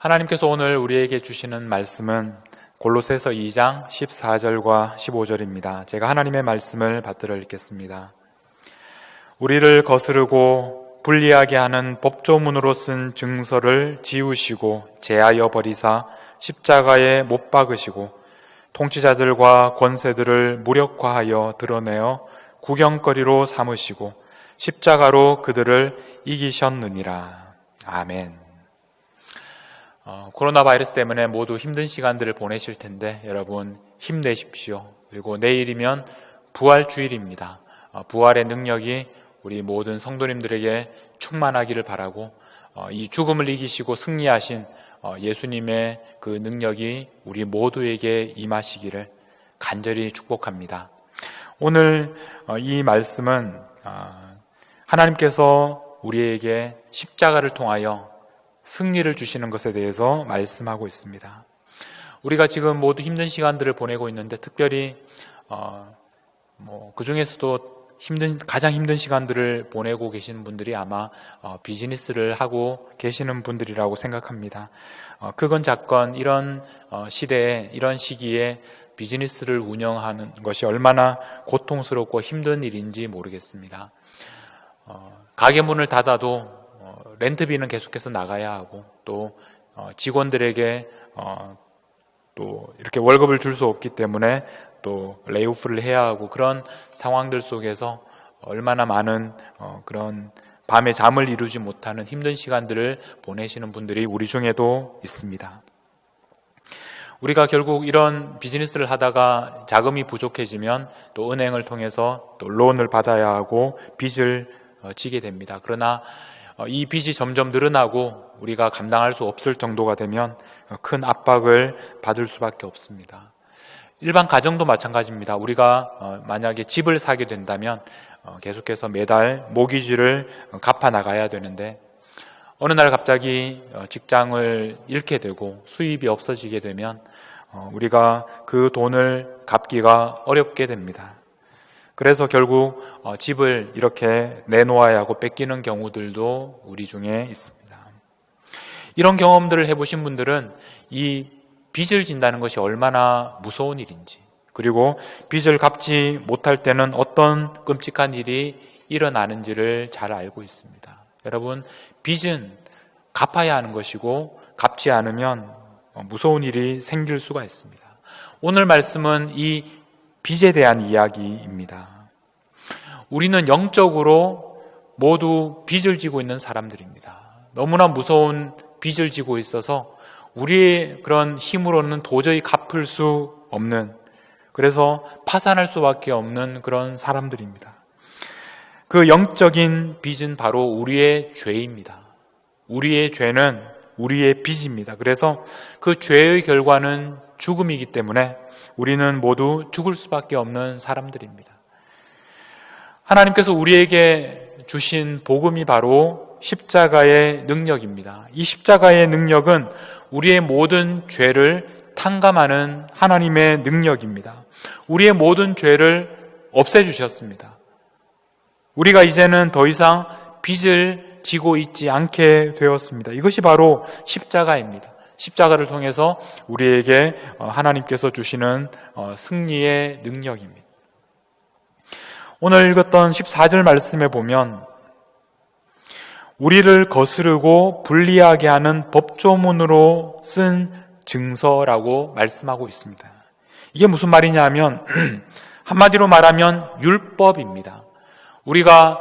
하나님께서 오늘 우리에게 주시는 말씀은 골로새서 2장 14절과 15절입니다. 제가 하나님의 말씀을 받들어 읽겠습니다. 우리를 거스르고 불리하게 하는 법조문으로 쓴 증서를 지우시고 제하여 버리사 십자가에 못 박으시고 통치자들과 권세들을 무력화하여 드러내어 구경거리로 삼으시고 십자가로 그들을 이기셨느니라. 아멘. 코로나 바이러스 때문에 모두 힘든 시간들을 보내실 텐데 여러분 힘내십시오. 그리고 내일이면 부활주일입니다. 부활의 능력이 우리 모든 성도님들에게 충만하기를 바라고 이 죽음을 이기시고 승리하신 예수님의 그 능력이 우리 모두에게 임하시기를 간절히 축복합니다. 오늘 이 말씀은 하나님께서 우리에게 십자가를 통하여 승리를 주시는 것에 대해서 말씀하고 있습니다. 우리가 지금 모두 힘든 시간들을 보내고 있는데 특별히 그 중에서도 가장 힘든 시간들을 보내고 계시는 분들이 아마 비즈니스를 하고 계시는 분들이라고 생각합니다. 크건 작건 이런 시대에 이런 시기에 비즈니스를 운영하는 것이 얼마나 고통스럽고 힘든 일인지 모르겠습니다. 가게 문을 닫아도 렌트비는 계속해서 나가야 하고 또 직원들에게 또 이렇게 월급을 줄 수 없기 때문에 또 레이오프를 해야 하고 그런 상황들 속에서 얼마나 많은 그런 밤에 잠을 이루지 못하는 힘든 시간들을 보내시는 분들이 우리 중에도 있습니다. 우리가 결국 이런 비즈니스를 하다가 자금이 부족해지면 또 은행을 통해서 또 론을 받아야 하고 빚을 지게 됩니다. 그러나 이 빚이 점점 늘어나고 우리가 감당할 수 없을 정도가 되면 큰 압박을 받을 수밖에 없습니다. 일반 가정도 마찬가지입니다. 우리가 만약에 집을 사게 된다면 계속해서 매달 모기지를 갚아 나가야 되는데 어느 날 갑자기 직장을 잃게 되고 수입이 없어지게 되면 우리가 그 돈을 갚기가 어렵게 됩니다. 그래서 결국 집을 이렇게 내놓아야 하고 뺏기는 경우들도 우리 중에 있습니다. 이런 경험들을 해보신 분들은 이 빚을 진다는 것이 얼마나 무서운 일인지, 그리고 빚을 갚지 못할 때는 어떤 끔찍한 일이 일어나는지를 잘 알고 있습니다. 여러분, 빚은 갚아야 하는 것이고 갚지 않으면 무서운 일이 생길 수가 있습니다. 오늘 말씀은 이 빚에 대한 이야기입니다. 우리는 영적으로 모두 빚을 지고 있는 사람들입니다. 너무나 무서운 빚을 지고 있어서 우리의 그런 힘으로는 도저히 갚을 수 없는, 그래서 파산할 수밖에 없는 그런 사람들입니다. 그 영적인 빚은 바로 우리의 죄입니다. 우리의 죄는 우리의 빚입니다. 그래서 그 죄의 결과는 죽음이기 때문에 우리는 모두 죽을 수밖에 없는 사람들입니다. 하나님께서 우리에게 주신 복음이 바로 십자가의 능력입니다. 이 십자가의 능력은 우리의 모든 죄를 탕감하는 하나님의 능력입니다. 우리의 모든 죄를 없애주셨습니다. 우리가 이제는 더 이상 빚을 지고 있지 않게 되었습니다. 이것이 바로 십자가입니다. 십자가를 통해서 우리에게 하나님께서 주시는 승리의 능력입니다. 오늘 읽었던 14절 말씀에 보면 우리를 거스르고 불리하게 하는 법조문으로 쓴 증서라고 말씀하고 있습니다. 이게 무슨 말이냐 하면 한마디로 말하면 율법입니다. 우리가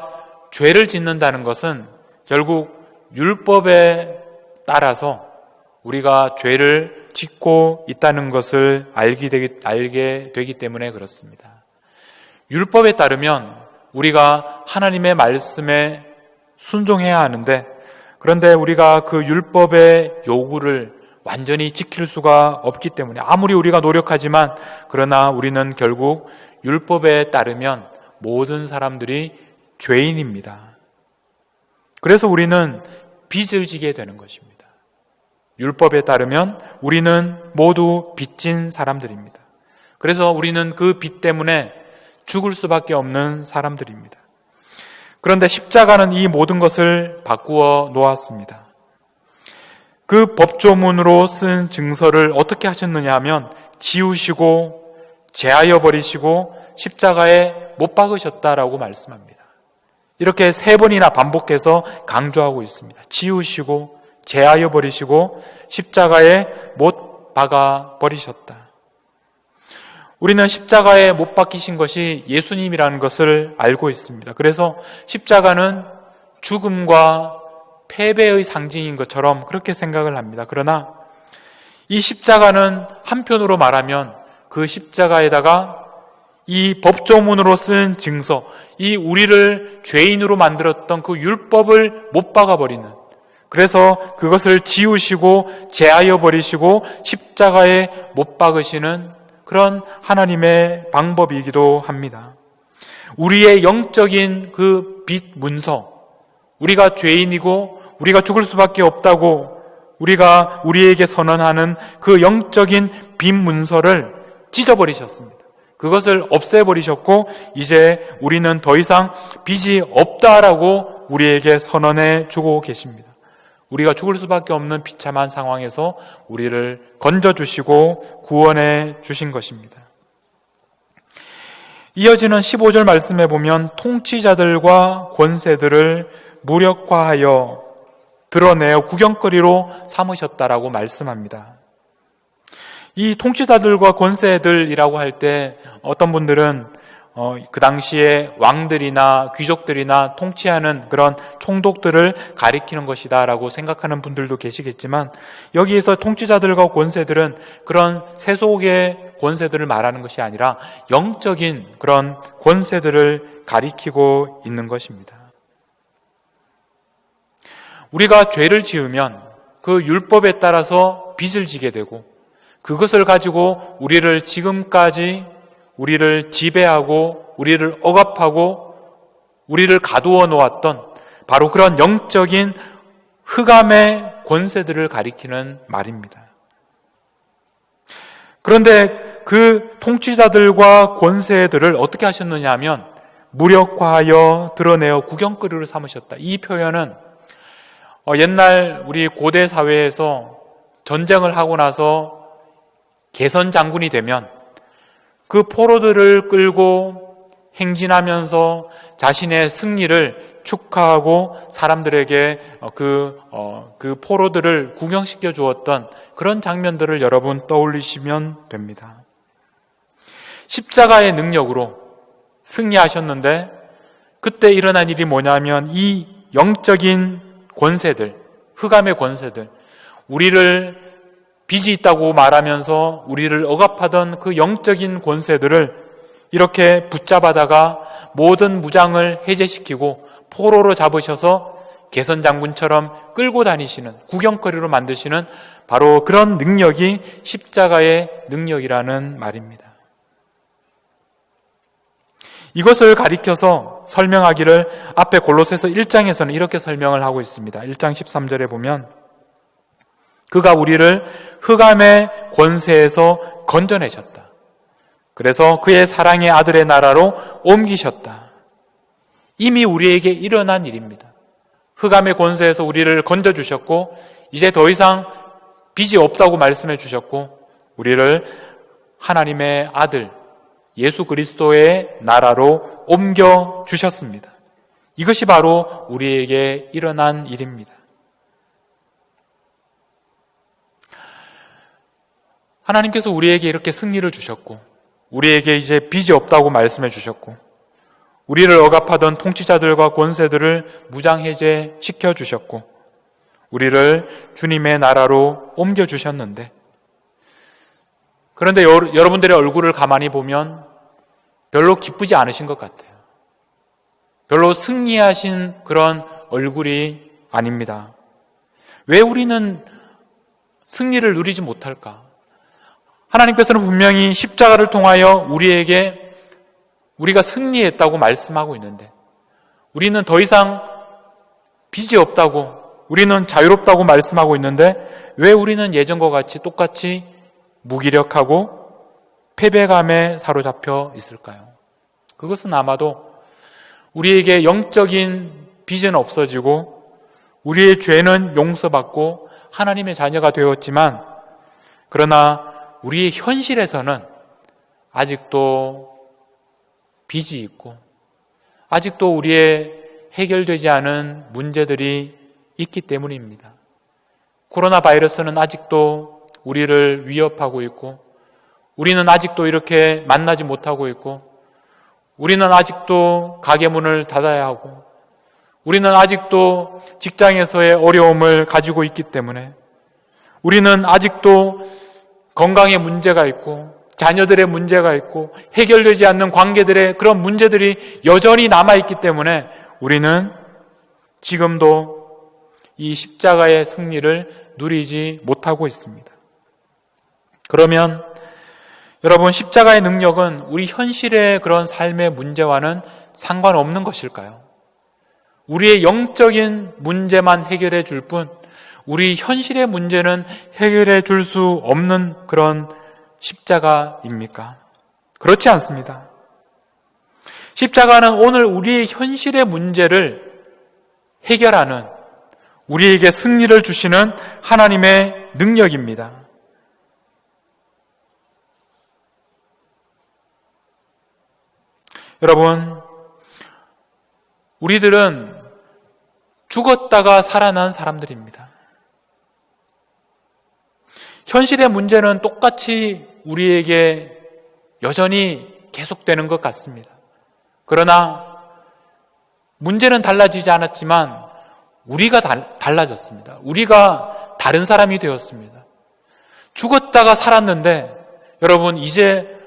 죄를 짓는다는 것은 결국 율법에 따라서 우리가 죄를 짓고 있다는 것을 알게 되기 때문에 그렇습니다. 율법에 따르면 우리가 하나님의 말씀에 순종해야 하는데, 그런데 우리가 그 율법의 요구를 완전히 지킬 수가 없기 때문에 아무리 우리가 노력하지만 그러나 우리는 결국 율법에 따르면 모든 사람들이 죄인입니다. 그래서 우리는 빚을 지게 되는 것입니다. 율법에 따르면 우리는 모두 빚진 사람들입니다. 그래서 우리는 그 빚 때문에 죽을 수밖에 없는 사람들입니다. 그런데 십자가는 이 모든 것을 바꾸어 놓았습니다. 그 법조문으로 쓴 증서를 어떻게 하셨느냐 하면 지우시고 제하여 버리시고 십자가에 못 박으셨다라고 말씀합니다. 이렇게 3번이나 반복해서 강조하고 있습니다. 지우시고 제하여 버리시고 십자가에 못 박아 버리셨다. 우리는 십자가에 못 박히신 것이 예수님이라는 것을 알고 있습니다. 그래서 십자가는 죽음과 패배의 상징인 것처럼 그렇게 생각을 합니다. 그러나 이 십자가는 한편으로 말하면 그 십자가에다가 이 법조문으로 쓴 증서, 이 우리를 죄인으로 만들었던 그 율법을 못 박아버리는, 그래서 그것을 지우시고 제하여 버리시고 십자가에 못 박으시는 그런 하나님의 방법이기도 합니다. 우리의 영적인 그 빛 문서, 우리가 죄인이고 우리가 죽을 수밖에 없다고 우리가 우리에게 선언하는 그 영적인 빛 문서를 찢어버리셨습니다. 그것을 없애버리셨고 이제 우리는 더 이상 빚이 없다라고 우리에게 선언해 주고 계십니다. 우리가 죽을 수밖에 없는 비참한 상황에서 우리를 건져주시고 구원해 주신 것입니다. 이어지는 15절 말씀에 보면 통치자들과 권세들을 무력화하여 드러내어 구경거리로 삼으셨다라고 말씀합니다. 이 통치자들과 권세들이라고 할 때 어떤 분들은 그 당시에 왕들이나 귀족들이나 통치하는 그런 총독들을 가리키는 것이다라고 생각하는 분들도 계시겠지만, 여기에서 통치자들과 권세들은 그런 세속의 권세들을 말하는 것이 아니라 영적인 그런 권세들을 가리키고 있는 것입니다. 우리가 죄를 지으면 그 율법에 따라서 빚을 지게 되고 그것을 가지고 우리를 지금까지 우리를 지배하고 우리를 억압하고 우리를 가두어 놓았던 바로 그런 영적인 흑암의 권세들을 가리키는 말입니다. 그런데 그 통치자들과 권세들을 어떻게 하셨느냐 하면 무력화하여 드러내어 구경거리로 삼으셨다. 이 표현은 옛날 우리 고대 사회에서 전쟁을 하고 나서 개선 장군이 되면 그 포로들을 끌고 행진하면서 자신의 승리를 축하하고 사람들에게 그 포로들을 구경시켜 주었던 그런 장면들을 여러분 떠올리시면 됩니다. 십자가의 능력으로 승리하셨는데 그때 일어난 일이 뭐냐면 이 영적인 권세들, 흑암의 권세들, 우리를 빚이 있다고 말하면서 우리를 억압하던 그 영적인 권세들을 이렇게 붙잡아다가 모든 무장을 해제시키고 포로로 잡으셔서 개선장군처럼 끌고 다니시는, 구경거리로 만드시는 바로 그런 능력이 십자가의 능력이라는 말입니다. 이것을 가리켜서 설명하기를 앞에 골로새서 1장에서는 이렇게 설명을 하고 있습니다. 1장 13절에 보면 그가 우리를 흑암의 권세에서 건져내셨다. 그래서 그의 사랑의 아들의 나라로 옮기셨다. 이미 우리에게 일어난 일입니다. 흑암의 권세에서 우리를 건져주셨고 이제 더 이상 빚이 없다고 말씀해 주셨고 우리를 하나님의 아들 예수 그리스도의 나라로 옮겨주셨습니다. 이것이 바로 우리에게 일어난 일입니다. 하나님께서 우리에게 이렇게 승리를 주셨고 우리에게 이제 빚이 없다고 말씀해 주셨고 우리를 억압하던 통치자들과 권세들을 무장해제시켜 주셨고 우리를 주님의 나라로 옮겨주셨는데, 그런데 여러분들의 얼굴을 가만히 보면 별로 기쁘지 않으신 것 같아요. 별로 승리하신 그런 얼굴이 아닙니다. 왜 우리는 승리를 누리지 못할까? 하나님께서는 분명히 십자가를 통하여 우리에게 우리가 승리했다고 말씀하고 있는데 우리는 더 이상 빚이 없다고, 우리는 자유롭다고 말씀하고 있는데 왜 우리는 예전과 같이 똑같이 무기력하고 패배감에 사로잡혀 있을까요? 그것은 아마도 우리에게 영적인 빚은 없어지고 우리의 죄는 용서받고 하나님의 자녀가 되었지만, 그러나 우리의 현실에서는 아직도 빚이 있고 아직도 우리의 해결되지 않은 문제들이 있기 때문입니다. 코로나 바이러스는 아직도 우리를 위협하고 있고, 우리는 아직도 이렇게 만나지 못하고 있고, 우리는 아직도 가게 문을 닫아야 하고, 우리는 아직도 직장에서의 어려움을 가지고 있기 때문에, 우리는 아직도 건강에 문제가 있고 자녀들의 문제가 있고 해결되지 않는 관계들의 그런 문제들이 여전히 남아있기 때문에 우리는 지금도 이 십자가의 승리를 누리지 못하고 있습니다. 그러면 여러분, 십자가의 능력은 우리 현실의 그런 삶의 문제와는 상관없는 것일까요? 우리의 영적인 문제만 해결해 줄 뿐 우리 현실의 문제는 해결해 줄 수 없는 그런 십자가입니까? 그렇지 않습니다. 십자가는 오늘 우리의 현실의 문제를 해결하는, 우리에게 승리를 주시는 하나님의 능력입니다. 여러분, 우리들은 죽었다가 살아난 사람들입니다. 현실의 문제는 똑같이 우리에게 여전히 계속되는 것 같습니다. 그러나 문제는 달라지지 않았지만 우리가 달라졌습니다. 우리가 다른 사람이 되었습니다. 죽었다가 살았는데 여러분, 이제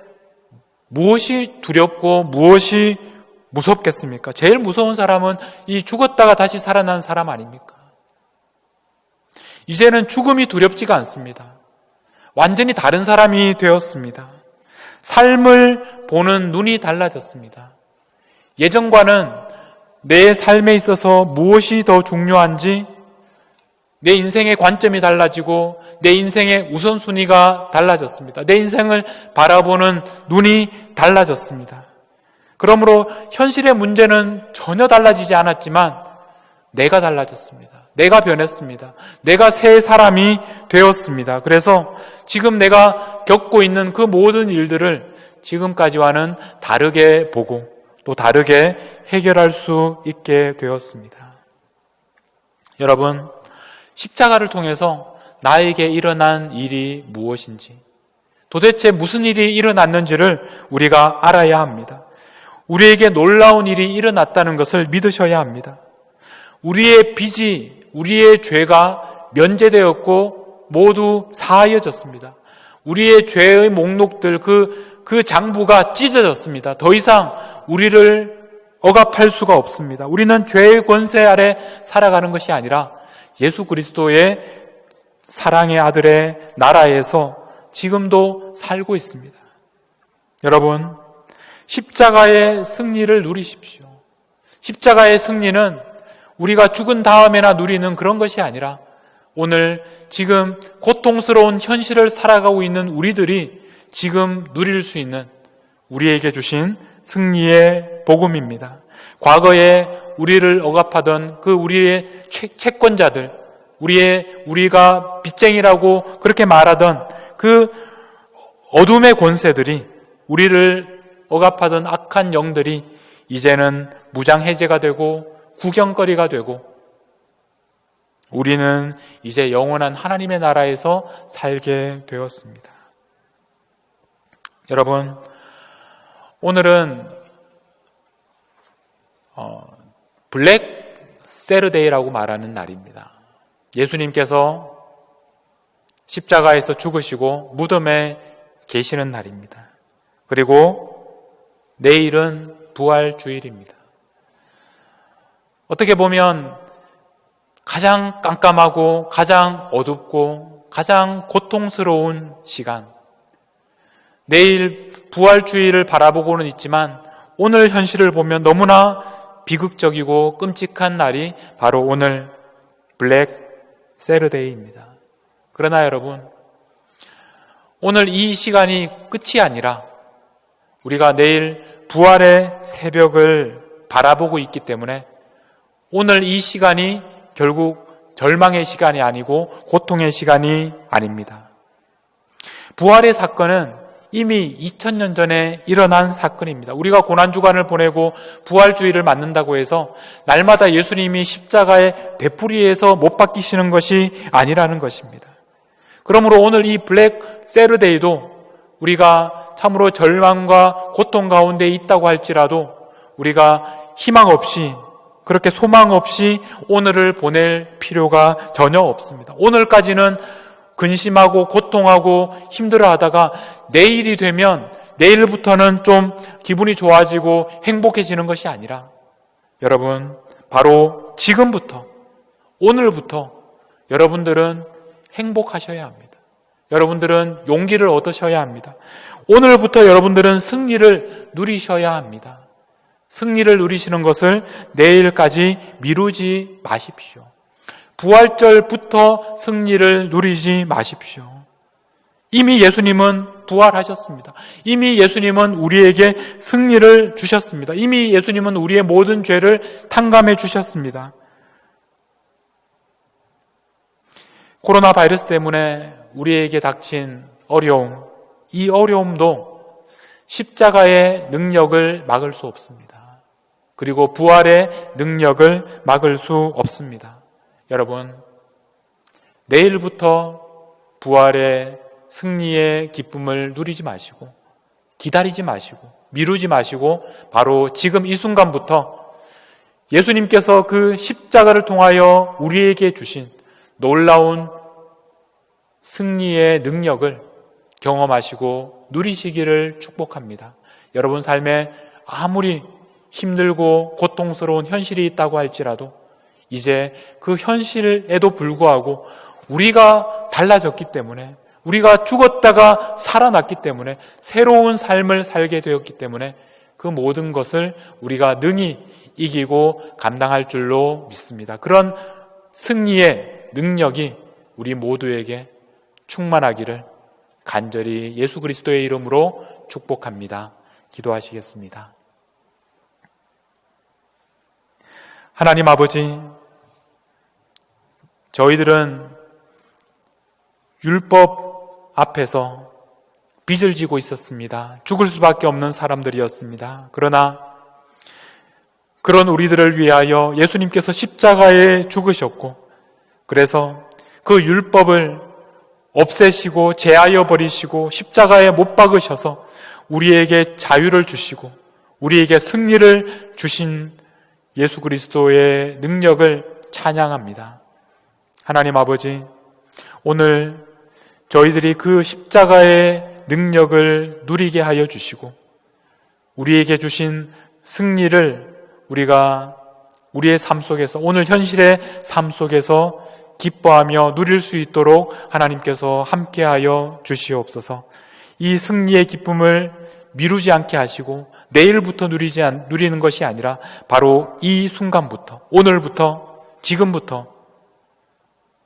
무엇이 두렵고 무엇이 무섭겠습니까? 제일 무서운 사람은 이 죽었다가 다시 살아난 사람 아닙니까? 이제는 죽음이 두렵지가 않습니다. 완전히 다른 사람이 되었습니다. 삶을 보는 눈이 달라졌습니다. 예전과는 내 삶에 있어서 무엇이 더 중요한지, 내 인생의 관점이 달라지고 내 인생의 우선순위가 달라졌습니다. 내 인생을 바라보는 눈이 달라졌습니다. 그러므로 현실의 문제는 전혀 달라지지 않았지만 내가 달라졌습니다. 내가 변했습니다. 내가 새 사람이 되었습니다. 그래서 지금 내가 겪고 있는 그 모든 일들을 지금까지와는 다르게 보고 또 다르게 해결할 수 있게 되었습니다. 여러분, 십자가를 통해서 나에게 일어난 일이 무엇인지, 도대체 무슨 일이 일어났는지를 우리가 알아야 합니다. 우리에게 놀라운 일이 일어났다는 것을 믿으셔야 합니다. 우리의 빚이, 우리의 죄가 면제되었고 모두 사하여졌습니다. 우리의 죄의 목록들, 그 장부가 찢어졌습니다. 더 이상 우리를 억압할 수가 없습니다. 우리는 죄의 권세 아래 살아가는 것이 아니라 예수 그리스도의 사랑의 아들의 나라에서 지금도 살고 있습니다. 여러분, 십자가의 승리를 누리십시오. 십자가의 승리는 우리가 죽은 다음에나 누리는 그런 것이 아니라 오늘 지금 고통스러운 현실을 살아가고 있는 우리들이 지금 누릴 수 있는 우리에게 주신 승리의 복음입니다. 과거에 우리를 억압하던 그 우리의 채권자들, 우리가 빚쟁이라고 그렇게 말하던 그 어둠의 권세들이, 우리를 억압하던 악한 영들이 이제는 무장해제가 되고 구경거리가 되고 우리는 이제 영원한 하나님의 나라에서 살게 되었습니다. 여러분, 오늘은 블랙 세르데이라고 말하는 날입니다. 예수님께서 십자가에서 죽으시고 무덤에 계시는 날입니다. 그리고 내일은 부활주일입니다. 어떻게 보면 가장 깜깜하고 가장 어둡고 가장 고통스러운 시간, 내일 부활주의를 바라보고는 있지만 오늘 현실을 보면 너무나 비극적이고 끔찍한 날이 바로 오늘 블랙 세르데이입니다. 그러나 여러분, 오늘 이 시간이 끝이 아니라 우리가 내일 부활의 새벽을 바라보고 있기 때문에 오늘 이 시간이 결국 절망의 시간이 아니고 고통의 시간이 아닙니다. 부활의 사건은 이미 2000년 전에 일어난 사건입니다. 우리가 고난주간을 보내고 부활주의를 맞는다고 해서 날마다 예수님이 십자가의 되풀이에서 못 박히시는 것이 아니라는 것입니다. 그러므로 오늘 이 블랙 세르데이도 우리가 참으로 절망과 고통 가운데 있다고 할지라도 우리가 희망 없이, 그렇게 소망 없이 오늘을 보낼 필요가 전혀 없습니다. 오늘까지는 근심하고 고통하고 힘들어하다가 내일이 되면 내일부터는 좀 기분이 좋아지고 행복해지는 것이 아니라, 여러분, 바로 지금부터, 오늘부터 여러분들은 행복하셔야 합니다. 여러분들은 용기를 얻으셔야 합니다. 오늘부터 여러분들은 승리를 누리셔야 합니다. 승리를 누리시는 것을 내일까지 미루지 마십시오. 부활절부터 승리를 누리지 마십시오. 이미 예수님은 부활하셨습니다. 이미 예수님은 우리에게 승리를 주셨습니다. 이미 예수님은 우리의 모든 죄를 탕감해 주셨습니다. 코로나 바이러스 때문에 우리에게 닥친 어려움, 이 어려움도 십자가의 능력을 막을 수 없습니다. 그리고 부활의 능력을 막을 수 없습니다. 여러분, 내일부터 부활의 승리의 기쁨을 누리지 마시고, 기다리지 마시고, 미루지 마시고, 바로 지금 이 순간부터 예수님께서 그 십자가를 통하여 우리에게 주신 놀라운 승리의 능력을 경험하시고 누리시기를 축복합니다. 여러분 삶에 아무리 힘들고 고통스러운 현실이 있다고 할지라도 이제 그 현실에도 불구하고 우리가 달라졌기 때문에, 우리가 죽었다가 살아났기 때문에, 새로운 삶을 살게 되었기 때문에 그 모든 것을 우리가 능히 이기고 감당할 줄로 믿습니다. 그런 승리의 능력이 우리 모두에게 충만하기를 간절히 예수 그리스도의 이름으로 축복합니다. 기도하시겠습니다. 하나님 아버지, 저희들은 율법 앞에서 빚을 지고 있었습니다. 죽을 수밖에 없는 사람들이었습니다. 그러나 그런 우리들을 위하여 예수님께서 십자가에 죽으셨고, 그래서 그 율법을 없애시고 제하여 버리시고 십자가에 못 박으셔서 우리에게 자유를 주시고 우리에게 승리를 주신 예수 그리스도의 능력을 찬양합니다. 하나님 아버지, 오늘 저희들이 그 십자가의 능력을 누리게 하여 주시고 우리에게 주신 승리를 우리가 우리의 삶 속에서, 오늘 현실의 삶 속에서 기뻐하며 누릴 수 있도록 하나님께서 함께하여 주시옵소서. 이 승리의 기쁨을 미루지 않게 하시고 내일부터 누리는 것이 아니라 바로 이 순간부터, 오늘부터, 지금부터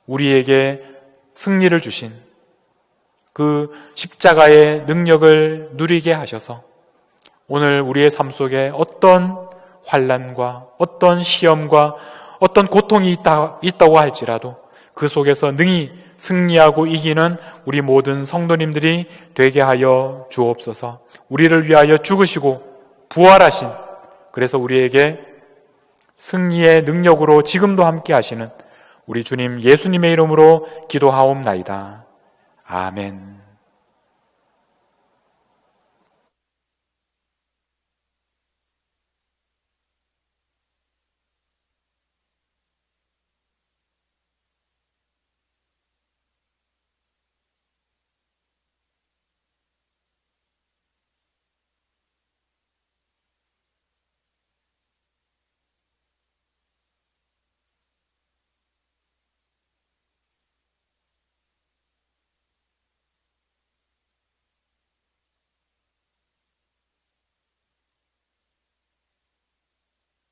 우리에게 승리를 주신 그 십자가의 능력을 누리게 하셔서 오늘 우리의 삶 속에 어떤 환난과 어떤 시험과 어떤 고통이 있다고 할지라도 그 속에서 능히 승리하고 이기는 우리 모든 성도님들이 되게 하여 주옵소서. 우리를 위하여 죽으시고 부활하신, 그래서 우리에게 승리의 능력으로 지금도 함께 하시는 우리 주님 예수님의 이름으로 기도하옵나이다. 아멘.